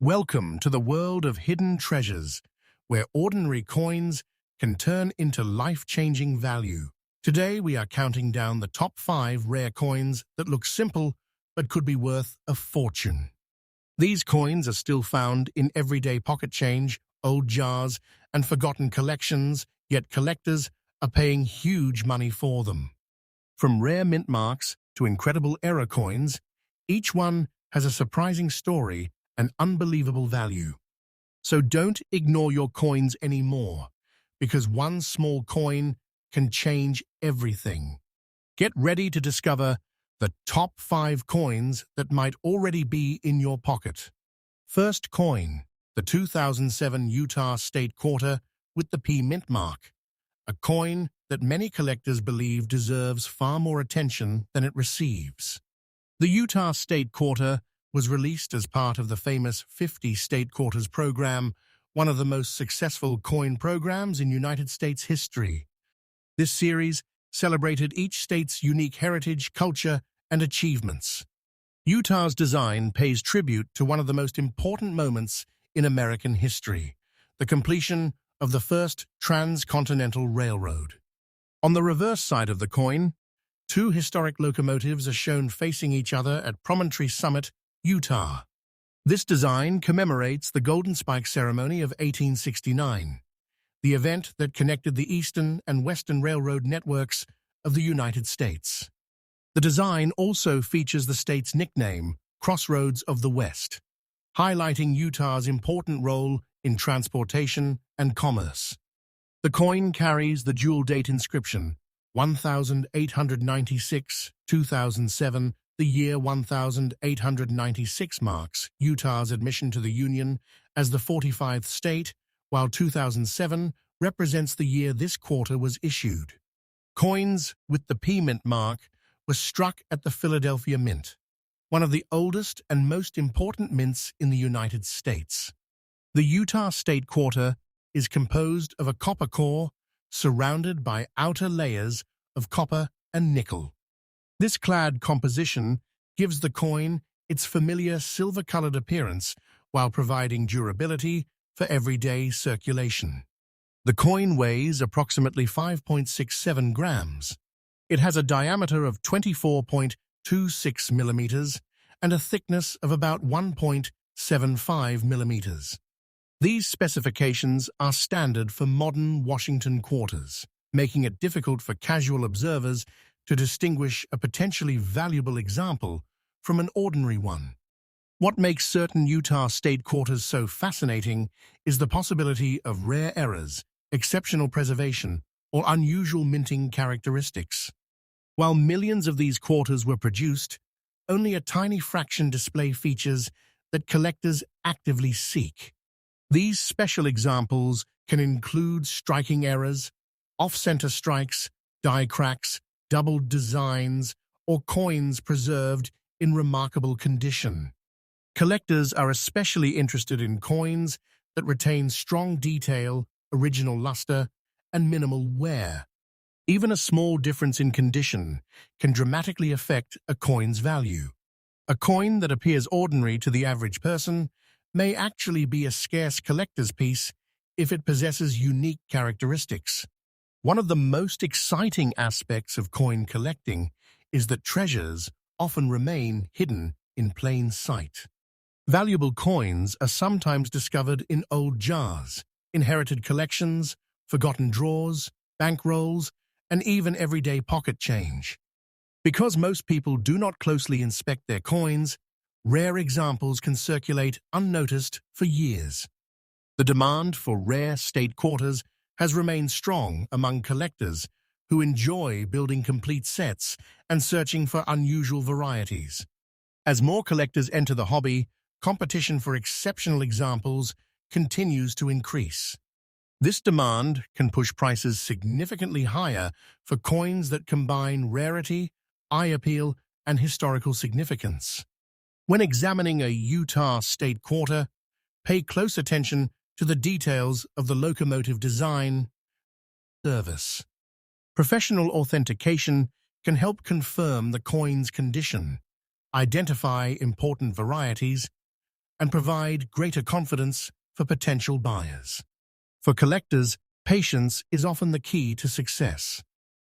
Welcome to the world of hidden treasures, where ordinary coins can turn into life-changing value. Today we are counting down the top 5 rare coins that look simple but could be worth a fortune. These coins are still found in everyday pocket change, old jars, and forgotten collections, yet collectors are paying huge money for them. From rare mint marks to incredible error coins, each one has a surprising story and unbelievable value. So don't ignore your coins anymore, because one small coin can change everything. Get ready to discover the top 5 coins that might already be in your pocket. First coin, the 2007 Utah State Quarter with the P mint mark, a coin that many collectors believe deserves far more attention than it receives. The Utah State Quarter was released as part of the famous 50 State Quarters program, one of the most successful coin programs in United States history. This series celebrated each state's unique heritage, culture, and achievements. Utah's design pays tribute to one of the most important moments in American history, the completion of the first transcontinental railroad. On the reverse side of the coin, 2 historic locomotives are shown facing each other at Promontory Summit, Utah. This design commemorates the Golden Spike Ceremony of 1869, the event that connected the Eastern and Western Railroad networks of the United States. The design also features the state's nickname, Crossroads of the West, highlighting Utah's important role in transportation and commerce. The coin carries the dual date inscription, 1896-2007. The year 1896 marks Utah's admission to the Union as the 45th state, while 2007 represents the year this quarter was issued. Coins with the P mint mark were struck at the Philadelphia Mint, one of the oldest and most important mints in the United States. The Utah State Quarter is composed of a copper core surrounded by outer layers of copper and nickel. This clad composition gives the coin its familiar silver-colored appearance while providing durability for everyday circulation. The coin weighs approximately 5.67 grams. It has a diameter of 24.26 millimeters and a thickness of about 1.75 millimeters. These specifications are standard for modern Washington quarters, making it difficult for casual observers to distinguish a potentially valuable example from an ordinary one. What makes certain Utah State Quarters so fascinating is the possibility of rare errors, exceptional preservation, or unusual minting characteristics. While millions of these quarters were produced, only a tiny fraction display features that collectors actively seek. These special examples can include striking errors, off-center strikes, die cracks, doubled designs, or coins preserved in remarkable condition. Collectors are especially interested in coins that retain strong detail, original luster, and minimal wear. Even a small difference in condition can dramatically affect a coin's value. A coin that appears ordinary to the average person may actually be a scarce collector's piece if it possesses unique characteristics. One of the most exciting aspects of coin collecting is that treasures often remain hidden in plain sight. Valuable coins are sometimes discovered in old jars, inherited collections, forgotten drawers, bankrolls, and even everyday pocket change. Because most people do not closely inspect their coins, rare examples can circulate unnoticed for years. The demand for rare state quarters has remained strong among collectors who enjoy building complete sets and searching for unusual varieties. As more collectors enter the hobby, competition for exceptional examples continues to increase. This demand can push prices significantly higher for coins that combine rarity, eye appeal, and historical significance. When examining a Utah State Quarter, pay close attention to the details of the locomotive design. Service. Professional authentication can help confirm the coin's condition, identify important varieties, and provide greater confidence for potential buyers. For collectors, patience is often the key to success.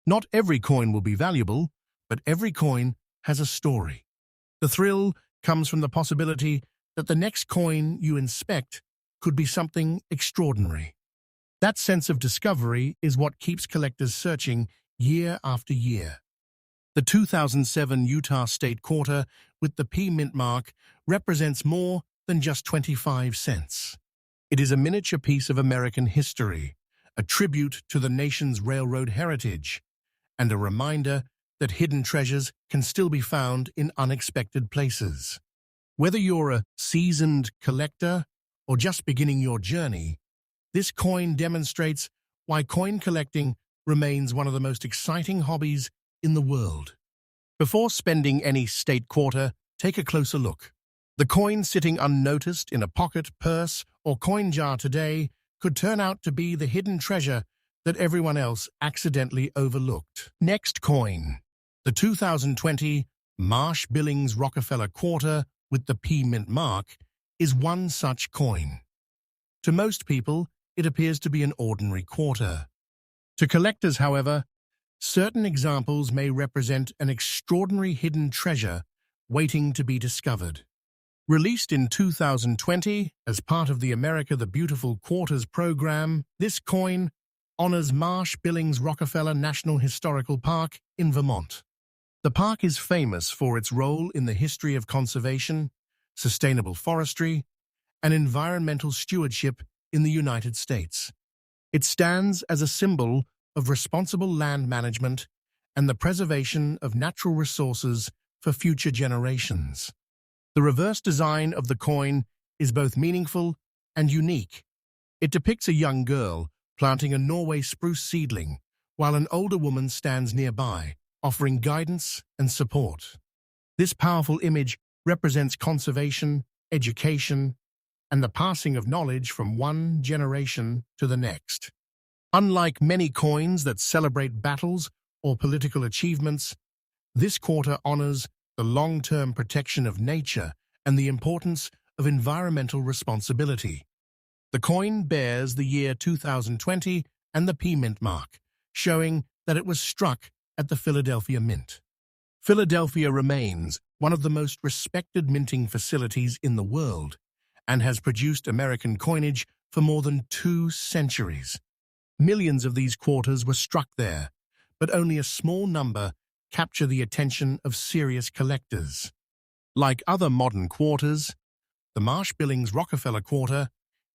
Not every coin will be valuable, but every coin has a story. The thrill comes from the possibility that the next coin you inspect could be something extraordinary. That sense of discovery is what keeps collectors searching year after year. The 2007 Utah State Quarter with the P mint mark represents more than just 25 cents. It is a miniature piece of American history, a tribute to the nation's railroad heritage, and a reminder that hidden treasures can still be found in unexpected places. Whether you're a seasoned collector or just beginning your journey, this coin demonstrates why coin collecting remains one of the most exciting hobbies in the world. Before spending any state quarter, take a closer look. The coin sitting unnoticed in a pocket, purse, or coin jar today could turn out to be the hidden treasure that everyone else accidentally overlooked. Next coin. The 2020 Marsh-Billings Rockefeller Quarter with the P mint mark is one such coin. To most people, it appears to be an ordinary quarter. To collectors, however, certain examples may represent an extraordinary hidden treasure waiting to be discovered. Released in 2020 as part of the America the Beautiful Quarters program, this coin honors Marsh-Billings Rockefeller National Historical Park in Vermont. The park is famous for its role in the history of conservation, sustainable forestry, and environmental stewardship in the United States. It stands as a symbol of responsible land management and the preservation of natural resources for future generations. The reverse design of the coin is both meaningful and unique. It depicts a young girl planting a Norway spruce seedling, while an older woman stands nearby, offering guidance and support. This powerful image represents conservation, education, and the passing of knowledge from one generation to the next. Unlike many coins that celebrate battles or political achievements, this quarter honors the long-term protection of nature and the importance of environmental responsibility. The coin bears the year 2020 and the P mint mark, showing that it was struck at the Philadelphia Mint. Philadelphia remains one of the most respected minting facilities in the world and has produced American coinage for more than 2 centuries. Millions of these quarters were struck there, but only a small number capture the attention of serious collectors. Like other modern quarters, the Marsh-Billings Rockefeller Quarter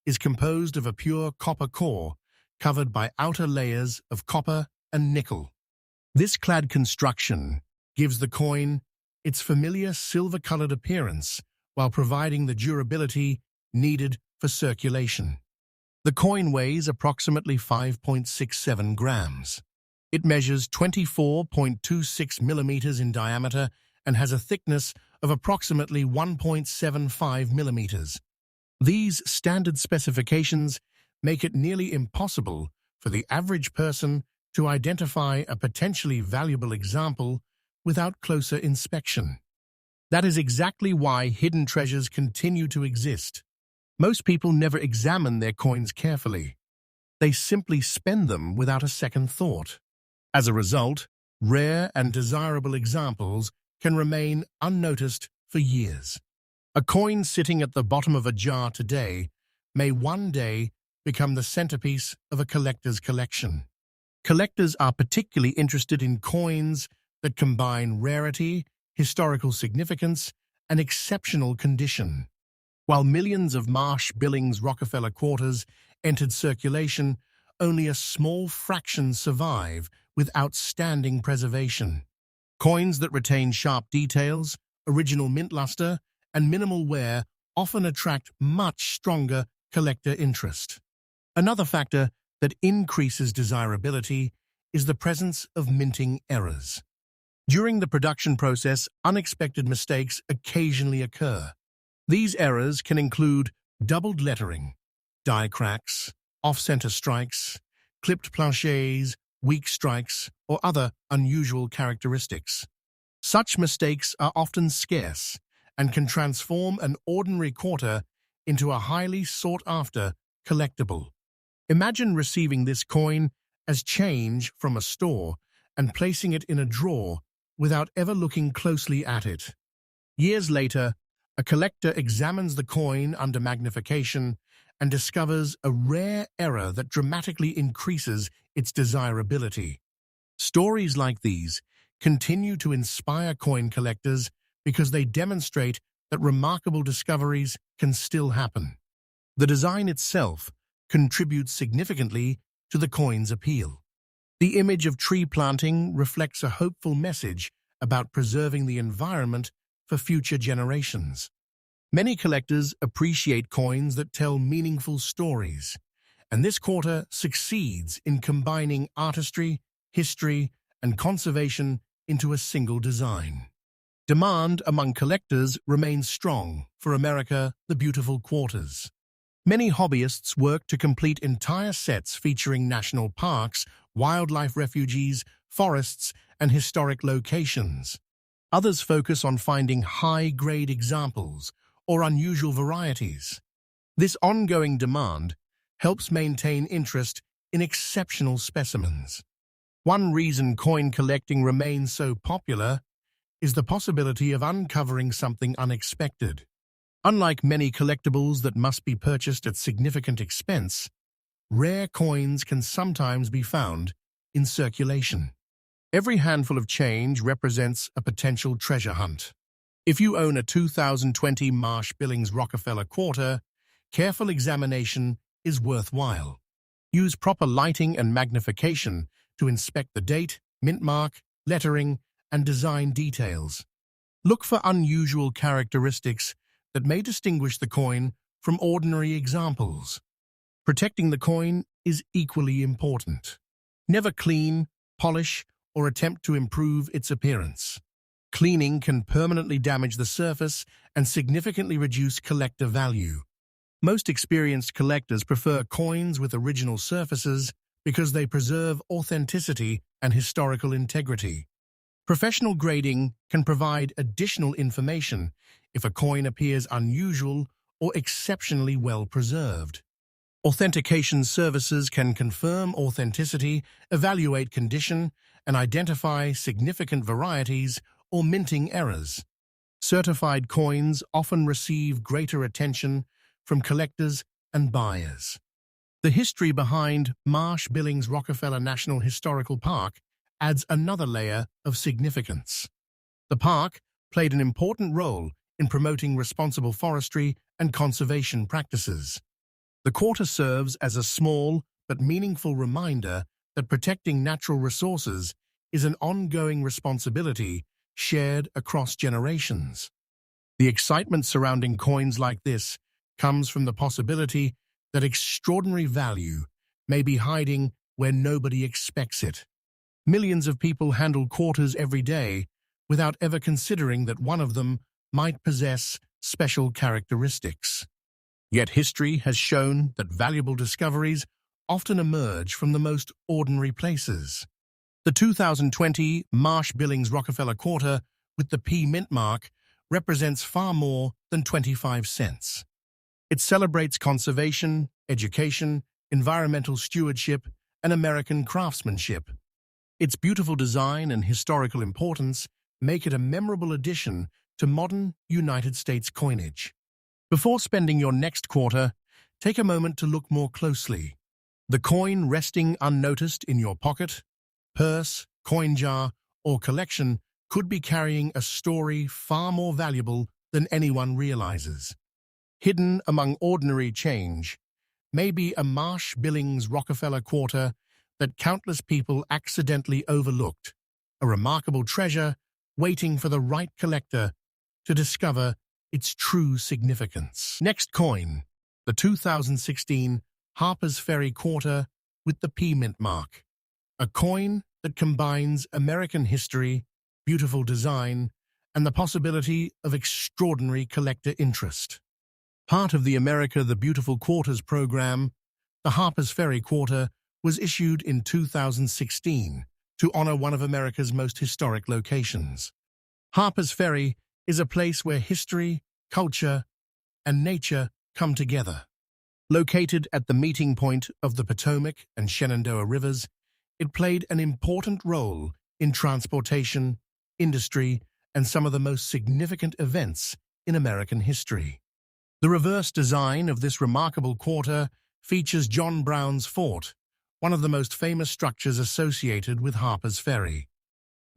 is composed of a pure copper core covered by outer layers of copper and nickel. This clad construction gives the coin its familiar silver-colored appearance while providing the durability needed for circulation. The coin weighs approximately 5.67 grams. It measures 24.26 millimeters in diameter and has a thickness of approximately 1.75 millimeters. These standard specifications make it nearly impossible for the average person to identify a potentially valuable example without closer inspection. That is exactly why hidden treasures continue to exist. Most people never examine their coins carefully. They simply spend them without a second thought. As a result, rare and desirable examples can remain unnoticed for years. A coin sitting at the bottom of a jar today may one day become the centerpiece of a collector's collection. Collectors are particularly interested in coins that combine rarity, historical significance, and exceptional condition. While millions of Marsh-Billings Rockefeller quarters entered circulation, only a small fraction survive with outstanding preservation. Coins that retain sharp details, original mint luster, and minimal wear often attract much stronger collector interest. Another factor that increases desirability is the presence of minting errors. During the production process, unexpected mistakes occasionally occur. These errors can include doubled lettering, die cracks, off-center strikes, clipped planchets, weak strikes, or other unusual characteristics. Such mistakes are often scarce and can transform an ordinary quarter into a highly sought-after collectible. Imagine receiving this coin as change from a store and placing it in a drawer without ever looking closely at it. Years later, a collector examines the coin under magnification and discovers a rare error that dramatically increases its desirability. Stories like these continue to inspire coin collectors because they demonstrate that remarkable discoveries can still happen. The design itself contributes significantly to the coin's appeal. The image of tree planting reflects a hopeful message about preserving the environment for future generations. Many collectors appreciate coins that tell meaningful stories, and this quarter succeeds in combining artistry, history, and conservation into a single design. Demand among collectors remains strong for America the Beautiful quarters. Many hobbyists work to complete entire sets featuring national parks, wildlife refuges, forests, and historic locations. Others focus on finding high-grade examples or unusual varieties. This ongoing demand helps maintain interest in exceptional specimens. One reason coin collecting remains so popular is the possibility of uncovering something unexpected. Unlike many collectibles that must be purchased at significant expense, rare coins can sometimes be found in circulation. Every handful of change represents a potential treasure hunt. If you own a 2020 Marsh-Billings Rockefeller quarter, careful examination is worthwhile. Use proper lighting and magnification to inspect the date, mint mark, lettering, and design details. Look for unusual characteristics that may distinguish the coin from ordinary examples. Protecting the coin is equally important. Never clean, polish, or attempt to improve its appearance. Cleaning can permanently damage the surface and significantly reduce collector value. Most experienced collectors prefer coins with original surfaces because they preserve authenticity and historical integrity. Professional grading can provide additional information if a coin appears unusual or exceptionally well preserved. Authentication services can confirm authenticity, evaluate condition, and identify significant varieties or minting errors. Certified coins often receive greater attention from collectors and buyers. The history behind Marsh-Billings Rockefeller National Historical Park adds another layer of significance. The park played an important role in promoting responsible forestry and conservation practices. The quarter serves as a small but meaningful reminder that protecting natural resources is an ongoing responsibility shared across generations. The excitement surrounding coins like this comes from the possibility that extraordinary value may be hiding where nobody expects it. Millions of people handle quarters every day without ever considering that one of them might possess special characteristics. Yet history has shown that valuable discoveries often emerge from the most ordinary places. The 2020 Marsh-Billings Rockefeller quarter with the P mint mark represents far more than 25 cents. It celebrates conservation, education, environmental stewardship, and American craftsmanship. Its beautiful design and historical importance make it a memorable addition to modern United States coinage. Before spending your next quarter, take a moment to look more closely. The coin resting unnoticed in your pocket, purse, coin jar, or collection could be carrying a story far more valuable than anyone realizes. Hidden among ordinary change may be a Marsh-Billings Rockefeller quarter that countless people accidentally overlooked, a remarkable treasure waiting for the right collector to discover its true significance. Next coin, the 2016 Harper's Ferry quarter with the P mint mark. A coin that combines American history, beautiful design, and the possibility of extraordinary collector interest. Part of the America the Beautiful Quarters program, the Harper's Ferry quarter was issued in 2016 to honor one of America's most historic locations. Harper's Ferry is a place where history, culture, and nature come together. Located at the meeting point of the Potomac and Shenandoah rivers, it played an important role in transportation, industry, and some of the most significant events in American history. The reverse design of this remarkable quarter features John Brown's Fort, one of the most famous structures associated with Harper's Ferry.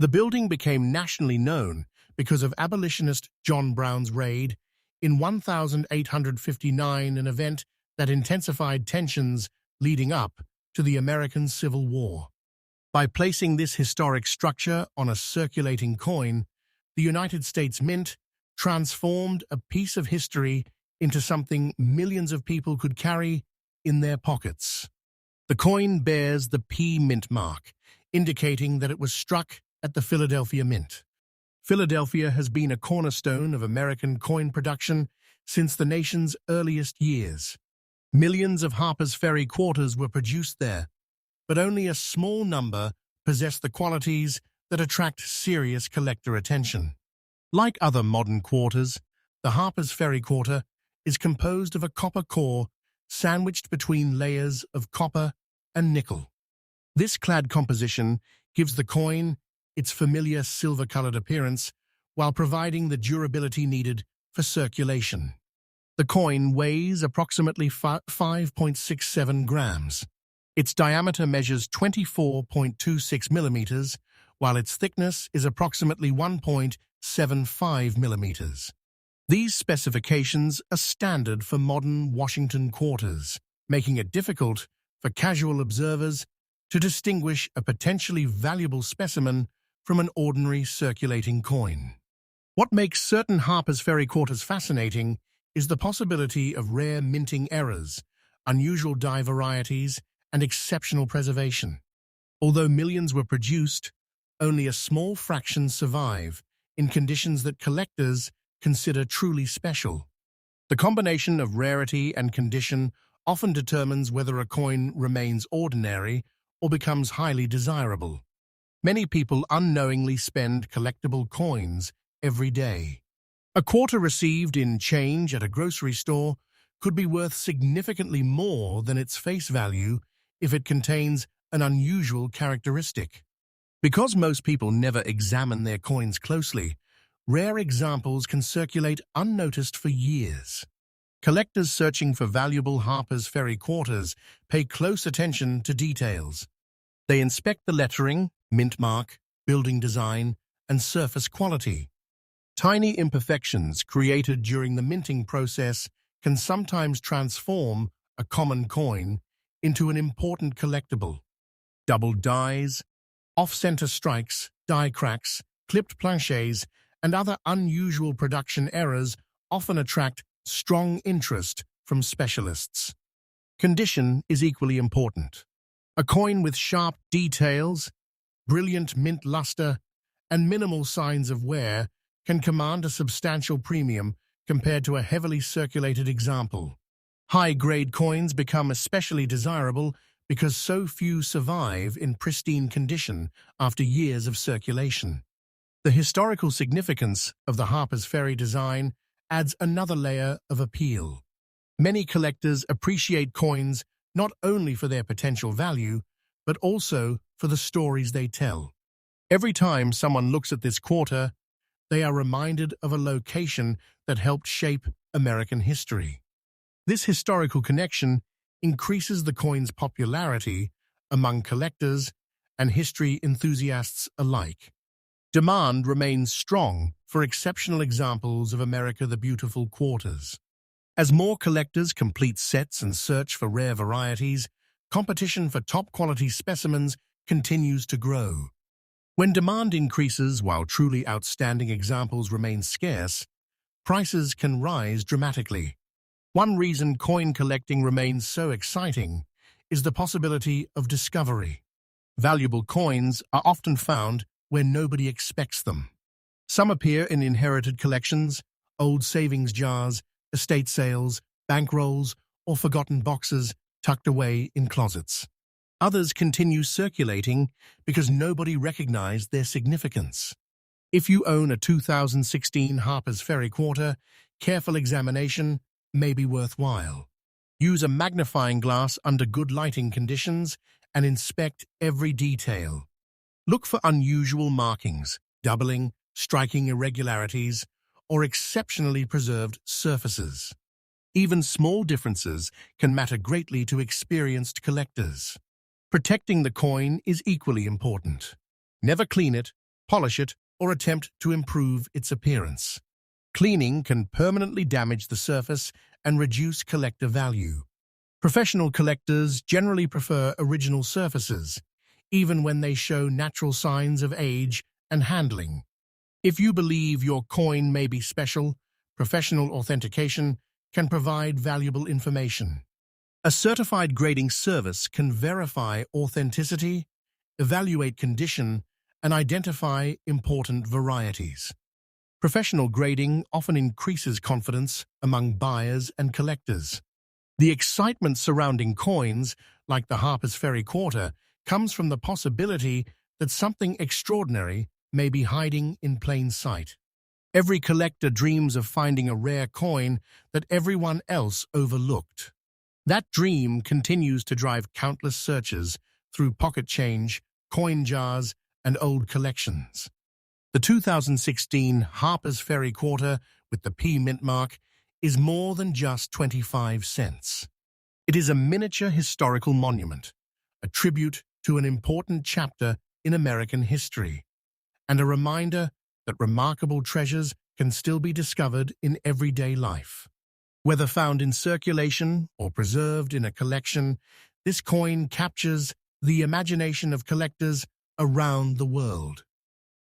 The building became nationally known because of abolitionist John Brown's raid in 1859, an event that intensified tensions leading up to the American Civil War. By placing this historic structure on a circulating coin, the United States Mint transformed a piece of history into something millions of people could carry in their pockets. The coin bears the P Mint mark, indicating that it was struck at the Philadelphia Mint. Philadelphia has been a cornerstone of American coin production since the nation's earliest years. Millions of Harper's Ferry quarters were produced there, but only a small number possess the qualities that attract serious collector attention. Like other modern quarters, the Harper's Ferry quarter is composed of a copper core sandwiched between layers of copper and nickel. This clad composition gives the coin its familiar silver-colored appearance while providing the durability needed for circulation. The coin weighs approximately 5.67 grams. Its diameter measures 24.26 millimeters, while its thickness is approximately 1.75 millimeters. These specifications are standard for modern Washington quarters, making it difficult for casual observers to distinguish a potentially valuable specimen from an ordinary circulating coin. What makes certain Harper's Ferry quarters fascinating is the possibility of rare minting errors, unusual die varieties, and exceptional preservation. Although millions were produced, only a small fraction survive in conditions that collectors consider truly special. The combination of rarity and condition often determines whether a coin remains ordinary or becomes highly desirable. Many people unknowingly spend collectible coins every day. A quarter received in change at a grocery store could be worth significantly more than its face value if it contains an unusual characteristic. Because most people never examine their coins closely, rare examples can circulate unnoticed for years. Collectors searching for valuable Harper's Ferry quarters pay close attention to details. They inspect the lettering, mint mark, building design, and surface quality. Tiny imperfections created during the minting process can sometimes transform a common coin into an important collectible. Doubled dies, off-center strikes, die cracks, clipped planchets, and other unusual production errors often attract strong interest from specialists. Condition is equally important. A coin with sharp details, brilliant mint luster, and minimal signs of wear can command a substantial premium compared to a heavily circulated example. High-grade coins become especially desirable because so few survive in pristine condition after years of circulation. The historical significance of the Harper's Ferry design adds another layer of appeal. Many collectors appreciate coins not only for their potential value, but also for the stories they tell. Every time someone looks at this quarter, they are reminded of a location that helped shape American history. This historical connection increases the coin's popularity among collectors and history enthusiasts alike. Demand remains strong for exceptional examples of America the Beautiful quarters. As more collectors complete sets and search for rare varieties, competition for top-quality specimens continues to grow. When demand increases while truly outstanding examples remain scarce, prices can rise dramatically. One reason coin collecting remains so exciting is the possibility of discovery. Valuable coins are often found where nobody expects them. Some appear in inherited collections, old savings jars, estate sales, bankrolls, or forgotten boxes tucked away in closets. Others continue circulating because nobody recognized their significance. If you own a 2016 Harper's Ferry quarter, careful examination may be worthwhile. Use a magnifying glass under good lighting conditions and inspect every detail. Look for unusual markings, doubling, striking irregularities, or exceptionally preserved surfaces. Even small differences can matter greatly to experienced collectors. Protecting the coin is equally important. Never clean it, polish it, or attempt to improve its appearance. Cleaning can permanently damage the surface and reduce collector value. Professional collectors generally prefer original surfaces, even when they show natural signs of age and handling. If you believe your coin may be special, professional authentication can provide valuable information. A certified grading service can verify authenticity, evaluate condition, and identify important varieties. Professional grading often increases confidence among buyers and collectors. The excitement surrounding coins, like the Harper's Ferry quarter, comes from the possibility that something extraordinary may be hiding in plain sight. Every collector dreams of finding a rare coin that everyone else overlooked. That dream continues to drive countless searches through pocket change, coin jars, and old collections. The 2016 Harper's Ferry quarter with the P mint mark is more than just 25 cents. It is a miniature historical monument, a tribute to an important chapter in American history, and a reminder that remarkable treasures can still be discovered in everyday life. Whether found in circulation or preserved in a collection, this coin captures the imagination of collectors around the world.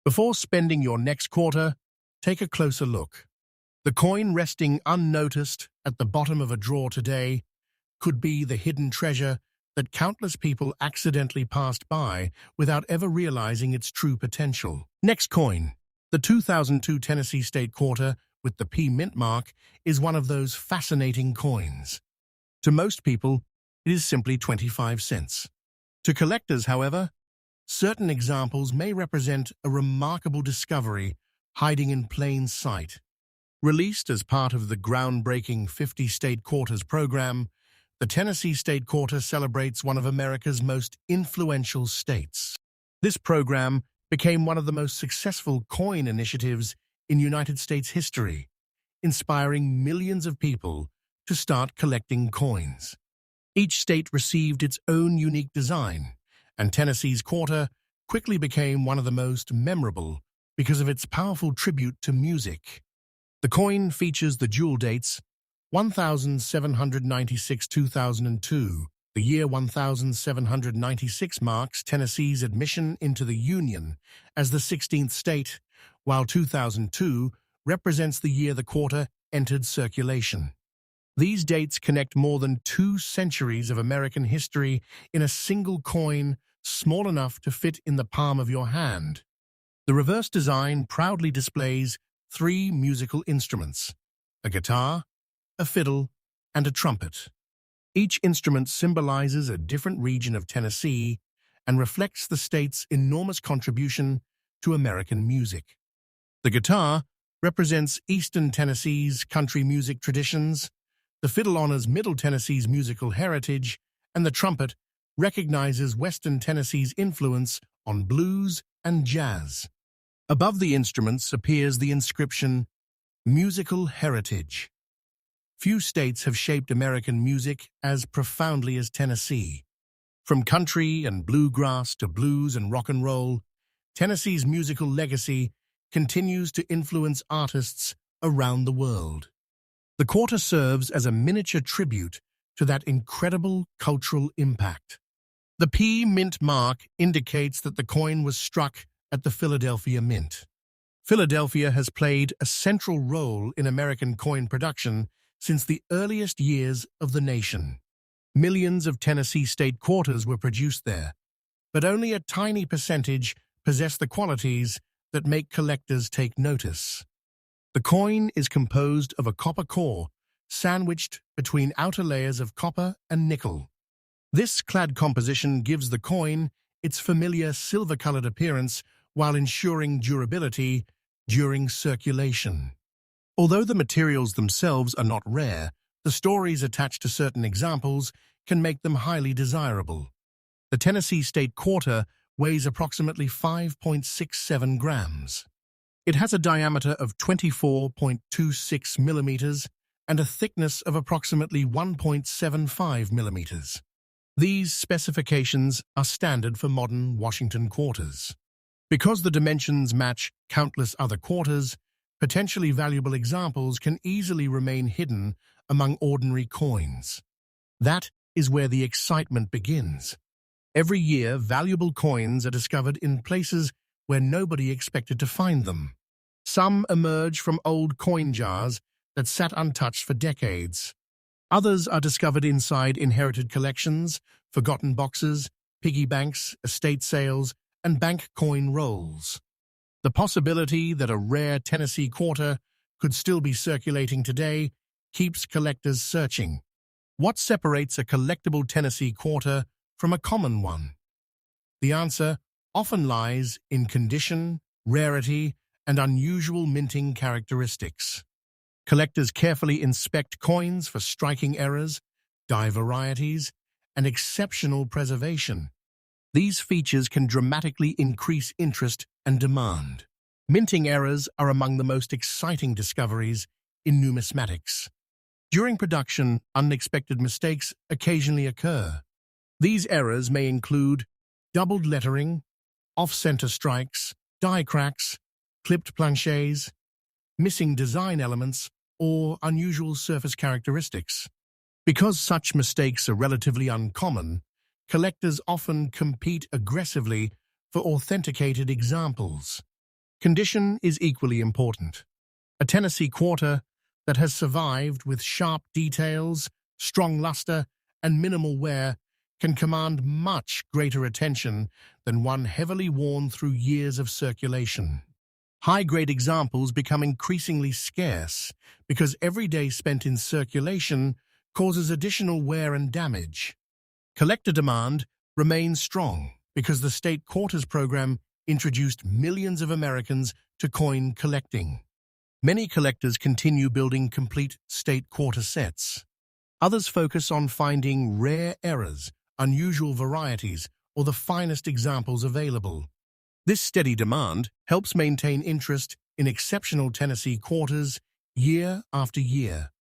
Before spending your next quarter, take a closer look. The coin resting unnoticed at the bottom of a drawer today could be the hidden treasure that countless people accidentally passed by without ever realizing its true potential. Next coin. The 2002 Tennessee State quarter with the P mint mark is one of those fascinating coins. To most people, it is simply 25 cents. To collectors, however, certain examples may represent a remarkable discovery hiding in plain sight. Released as part of the groundbreaking 50 State Quarters program, the Tennessee State Quarter celebrates one of America's most influential states. This program became one of the most successful coin initiatives in United States history, inspiring millions of people to start collecting coins. Each state received its own unique design, and Tennessee's quarter quickly became one of the most memorable because of its powerful tribute to music. The coin features the jewel dates 1796-2002. The year 1796 marks Tennessee's admission into the Union as the 16th state, while 2002 represents the year the quarter entered circulation. These dates connect more than 2 centuries of American history in a single coin small enough to fit in the palm of your hand. The reverse design proudly displays 3 musical instruments: a guitar, a fiddle, and a trumpet. Each instrument symbolizes a different region of Tennessee and reflects the state's enormous contribution to American music. The guitar represents Eastern Tennessee's country music traditions, the fiddle honors Middle Tennessee's musical heritage, and the trumpet recognizes Western Tennessee's influence on blues and jazz. Above the instruments appears the inscription, "Musical Heritage." Few states have shaped American music as profoundly as Tennessee. From country and bluegrass to blues and rock and roll, Tennessee's musical legacy continues to influence artists around the world. The quarter serves as a miniature tribute to that incredible cultural impact. The P mint mark indicates that the coin was struck at the Philadelphia Mint. Philadelphia has played a central role in American coin production since the earliest years of the nation. Millions of Tennessee state quarters were produced there, but only a tiny percentage possess the qualities that make collectors take notice. The coin is composed of a copper core, sandwiched between outer layers of copper and nickel. This clad composition gives the coin its familiar silver-colored appearance while ensuring durability during circulation. Although the materials themselves are not rare, the stories attached to certain examples can make them highly desirable. The Tennessee State Quarter weighs approximately 5.67 grams. It has a diameter of 24.26 millimeters and a thickness of approximately 1.75 millimeters. These specifications are standard for modern Washington quarters. Because the dimensions match countless other quarters, potentially valuable examples can easily remain hidden among ordinary coins. That is where the excitement begins. Every year, valuable coins are discovered in places where nobody expected to find them. Some emerge from old coin jars that sat untouched for decades. Others are discovered inside inherited collections, forgotten boxes, piggy banks, estate sales, and bank coin rolls. The possibility that a rare Tennessee quarter could still be circulating today keeps collectors searching. What separates a collectible Tennessee quarter from a common one? The answer often lies in condition, rarity, and unusual minting characteristics. Collectors carefully inspect coins for striking errors, die varieties, and exceptional preservation. These features can dramatically increase interest and demand. Minting errors are among the most exciting discoveries in numismatics. During production, unexpected mistakes occasionally occur. These errors may include doubled lettering, off-center strikes, die cracks, clipped planchets, missing design elements, or unusual surface characteristics. Because such mistakes are relatively uncommon, collectors often compete aggressively for authenticated examples. Condition is equally important. A Tennessee quarter that has survived with sharp details, strong luster, and minimal wear can command much greater attention than one heavily worn through years of circulation. High-grade examples become increasingly scarce because every day spent in circulation causes additional wear and damage. Collector demand remains strong because the state quarters program introduced millions of Americans to coin collecting. Many collectors continue building complete state quarter sets. Others focus on finding rare errors, unusual varieties, or the finest examples available. This steady demand helps maintain interest in exceptional Tennessee quarters year after year.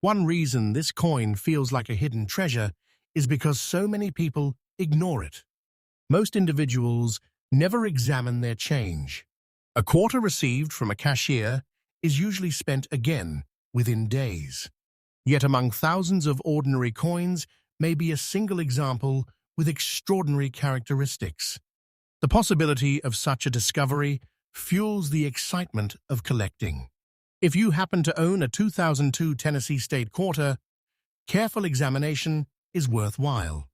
One reason this coin feels like a hidden treasure is because so many people ignore it. Most individuals never examine their change. A quarter received from a cashier is usually spent again within days. Yet among thousands of ordinary coins may be a single example with extraordinary characteristics. The possibility of such a discovery fuels the excitement of collecting. If you happen to own a 2002 Tennessee State Quarter, careful examination is worthwhile.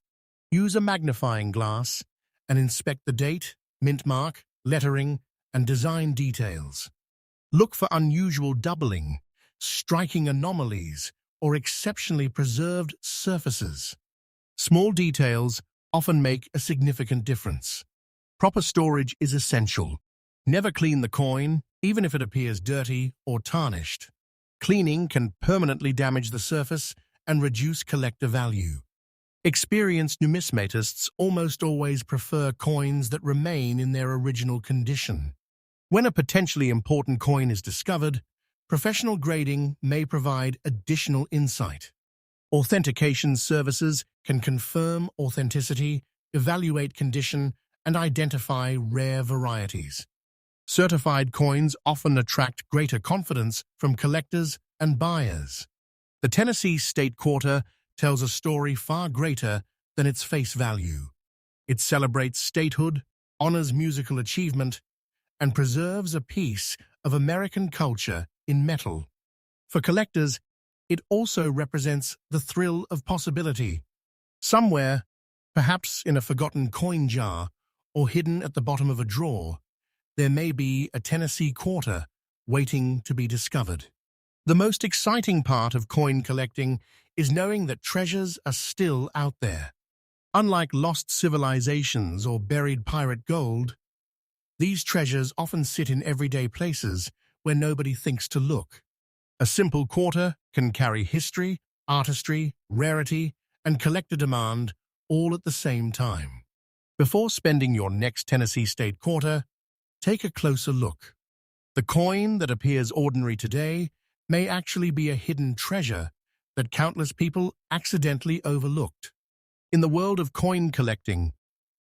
Use a magnifying glass and inspect the date, mint mark, lettering, and design details. Look for unusual doubling, striking anomalies, or exceptionally preserved surfaces. Small details often make a significant difference. Proper storage is essential. Never clean the coin, even if it appears dirty or tarnished. Cleaning can permanently damage the surface and reduce collector value. Experienced numismatists almost always prefer coins that remain in their original condition. When a potentially important coin is discovered, professional grading may provide additional insight. Authentication services can confirm authenticity, evaluate condition, and identify rare varieties. Certified coins often attract greater confidence from collectors and buyers. The Tennessee State Quarter tells a story far greater than its face value. It celebrates statehood, honors musical achievement, and preserves a piece of American culture in metal. For collectors, it also represents the thrill of possibility. Somewhere, perhaps in a forgotten coin jar or hidden at the bottom of a drawer, there may be a Tennessee Quarter waiting to be discovered. The most exciting part of coin collecting is knowing that treasures are still out there. Unlike lost civilizations or buried pirate gold, These treasures often sit in everyday places where nobody thinks to look. A simple quarter can carry history, artistry, rarity, and collector demand all at the same time. Before spending your next Tennessee State quarter, take a closer look. The coin that appears ordinary today may actually be a hidden treasure that countless people accidentally overlooked. In the world of coin collecting,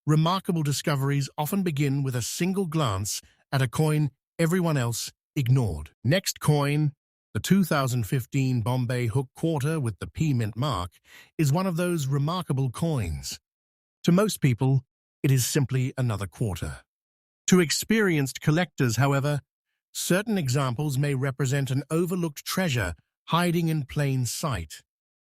remarkable discoveries often begin with a single glance at a coin everyone else ignored. Next coin, the 2015 Bombay Hook Quarter with the P Mint mark, is one of those remarkable coins. To most people, it is simply another quarter. To experienced collectors, however, certain examples may represent an overlooked treasure hiding in plain sight.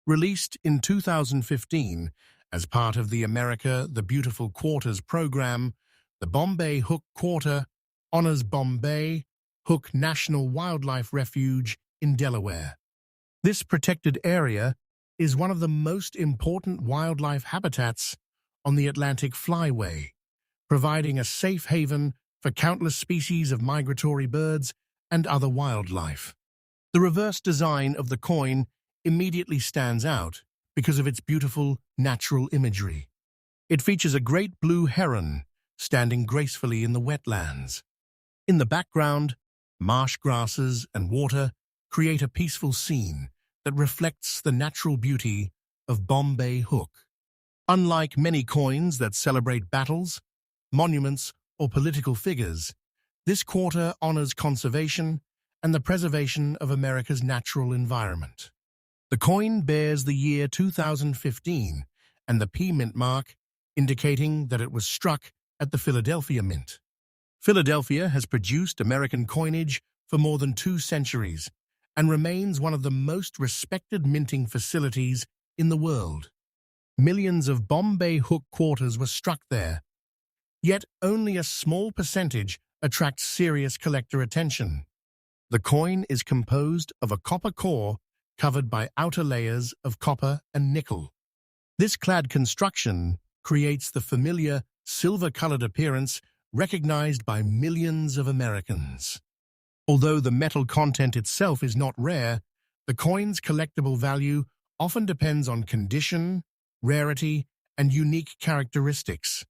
Released in 2015 as part of the America the Beautiful Quarters program, the Bombay Hook Quarter honors Bombay Hook National Wildlife Refuge in Delaware. This protected area is one of the most important wildlife habitats on the Atlantic Flyway, providing a safe haven for countless species of migratory birds and other wildlife. The reverse design of the coin immediately stands out because of its beautiful natural imagery. It features a great blue heron standing gracefully in the wetlands. In the background, marsh grasses and water create a peaceful scene that reflects the natural beauty of Bombay Hook. Unlike many coins that celebrate battles, monuments, or political figures, this quarter honors conservation and the preservation of America's natural environment. The coin bears the year 2015 and the P Mint mark, indicating that it was struck at the Philadelphia Mint. Philadelphia has produced American coinage for more than 2 centuries and remains one of the most respected minting facilities in the world. Millions of Bombay Hook quarters were struck there, yet only a small percentage attracts serious collector attention. The coin is composed of a copper core covered by outer layers of copper and nickel. This clad construction creates the familiar silver-colored appearance recognized by millions of Americans. Although the metal content itself is not rare, the coin's collectible value often depends on condition, rarity, and unique characteristics.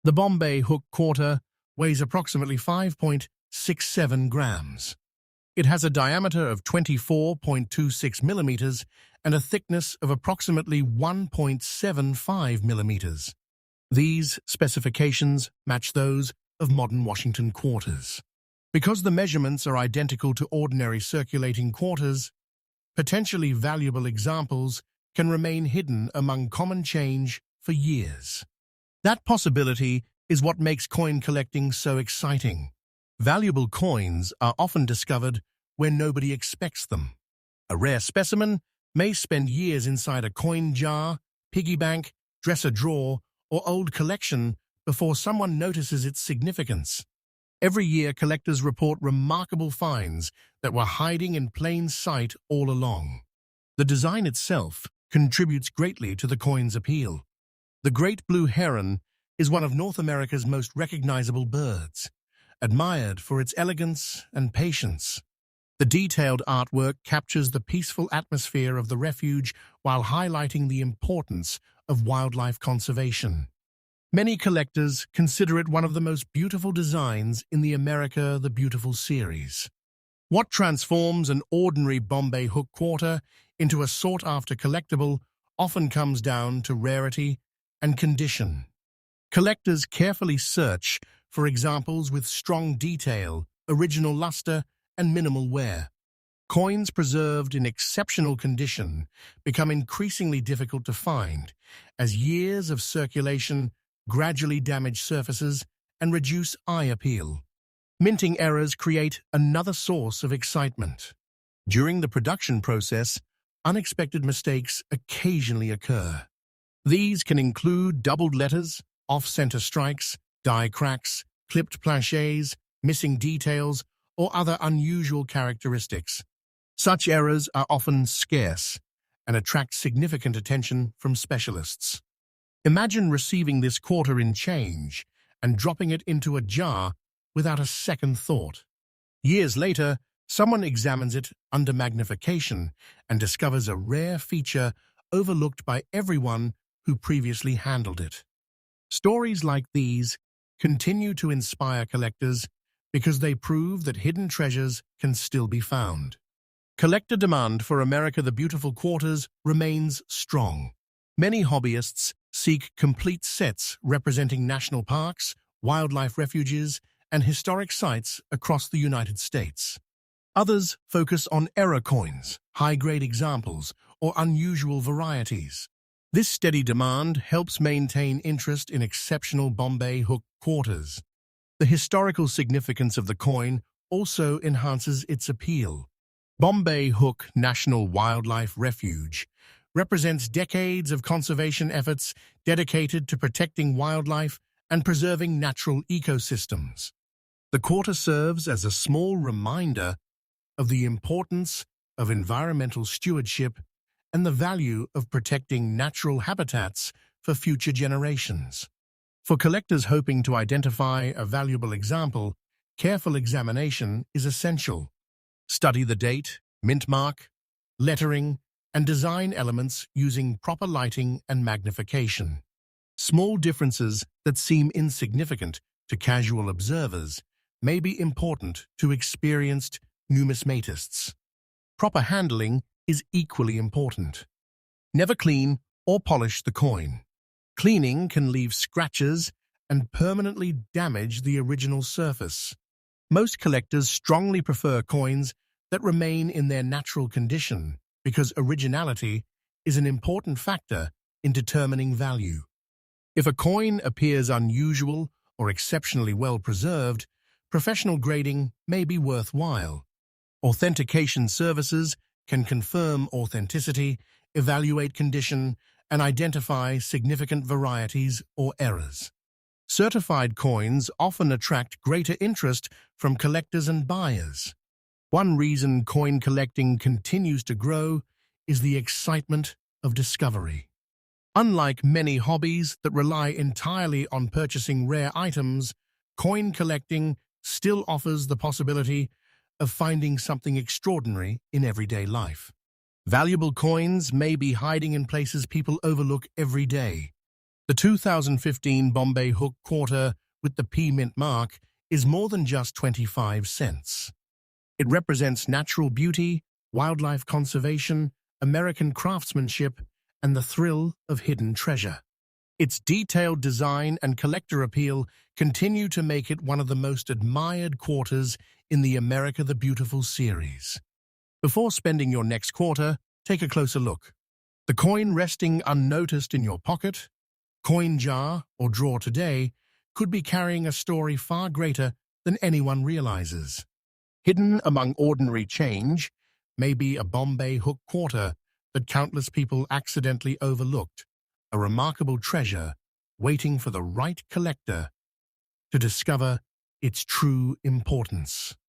The Bombay Hook Quarter weighs approximately 5.67 grams. It has a diameter of 24.26 millimeters and a thickness of approximately 1.75 millimeters. These specifications match those of modern Washington quarters. Because the measurements are identical to ordinary circulating quarters, potentially valuable examples can remain hidden among common change for years. That possibility is what makes coin collecting so exciting. Valuable coins are often discovered where nobody expects them. A rare specimen may spend years inside a coin jar, piggy bank, dresser drawer, or old collection before someone notices its significance. Every year, collectors report remarkable finds that were hiding in plain sight all along. The design itself contributes greatly to the coin's appeal. The great blue heron is one of North America's most recognizable birds, admired for its elegance and patience. The detailed artwork captures the peaceful atmosphere of the refuge while highlighting the importance of wildlife conservation. Many collectors consider it one of the most beautiful designs in the America the Beautiful series. What transforms an ordinary Bombay Hook quarter into a sought-after collectible often comes down to rarity and condition. Collectors carefully search for examples with strong detail, original luster, and minimal wear. Coins preserved in exceptional condition become increasingly difficult to find as years of circulation gradually damage surfaces and reduce eye appeal. Minting errors create another source of excitement. During the production process, unexpected mistakes occasionally occur. These can include doubled letters, off-center strikes, die cracks, clipped planchets, missing details, or other unusual characteristics. Such errors are often scarce and attract significant attention from specialists. Imagine receiving this quarter in change and dropping it into a jar without a second thought. Years later, someone examines it under magnification and discovers a rare feature overlooked by everyone who previously handled it. Stories like these continue to inspire collectors because they prove that hidden treasures can still be found. Collector demand for America the Beautiful quarters remains strong. Many hobbyists seek complete sets representing national parks, wildlife refuges, and historic sites across the United States. Others focus on error coins, high-grade examples, or unusual varieties. This steady demand helps maintain interest in exceptional Bombay hook quarters. The historical significance of the coin also enhances its appeal. Bombay Hook National Wildlife Refuge represents decades of conservation efforts dedicated to protecting wildlife and preserving natural ecosystems. The quarter serves as a small reminder of the importance of environmental stewardship and the value of protecting natural habitats for future generations. For collectors hoping to identify a valuable example, careful examination is essential. Study the date, mint mark, lettering, and design elements using proper lighting and magnification. Small differences that seem insignificant to casual observers may be important to experienced numismatists. Proper handling is equally important. Never clean or polish the coin. Cleaning can leave scratches and permanently damage the original surface. Most collectors strongly prefer coins that remain in their natural condition because originality is an important factor in determining value. If a coin appears unusual or exceptionally well preserved, professional grading may be worthwhile. Authentication services can confirm authenticity, evaluate condition, and identify significant varieties or errors. Certified coins often attract greater interest from collectors and buyers. One reason coin collecting continues to grow is the excitement of discovery. Unlike many hobbies that rely entirely on purchasing rare items, coin collecting still offers the possibility of finding something extraordinary in everyday life. Valuable coins may be hiding in places people overlook every day. The 2015 Bombay Hook quarter with the P mint mark is more than just 25 cents. It represents natural beauty, wildlife conservation, American craftsmanship, and the thrill of hidden treasure. Its detailed design and collector appeal continue to make it one of the most admired quarters in the America the Beautiful series. Before spending your next quarter, take a closer look. The coin resting unnoticed in your pocket, coin jar, or drawer today could be carrying a story far greater than anyone realizes. Hidden among ordinary change may be a Bombay Hook quarter that countless people accidentally overlooked, a remarkable treasure waiting for the right collector to discover its true importance.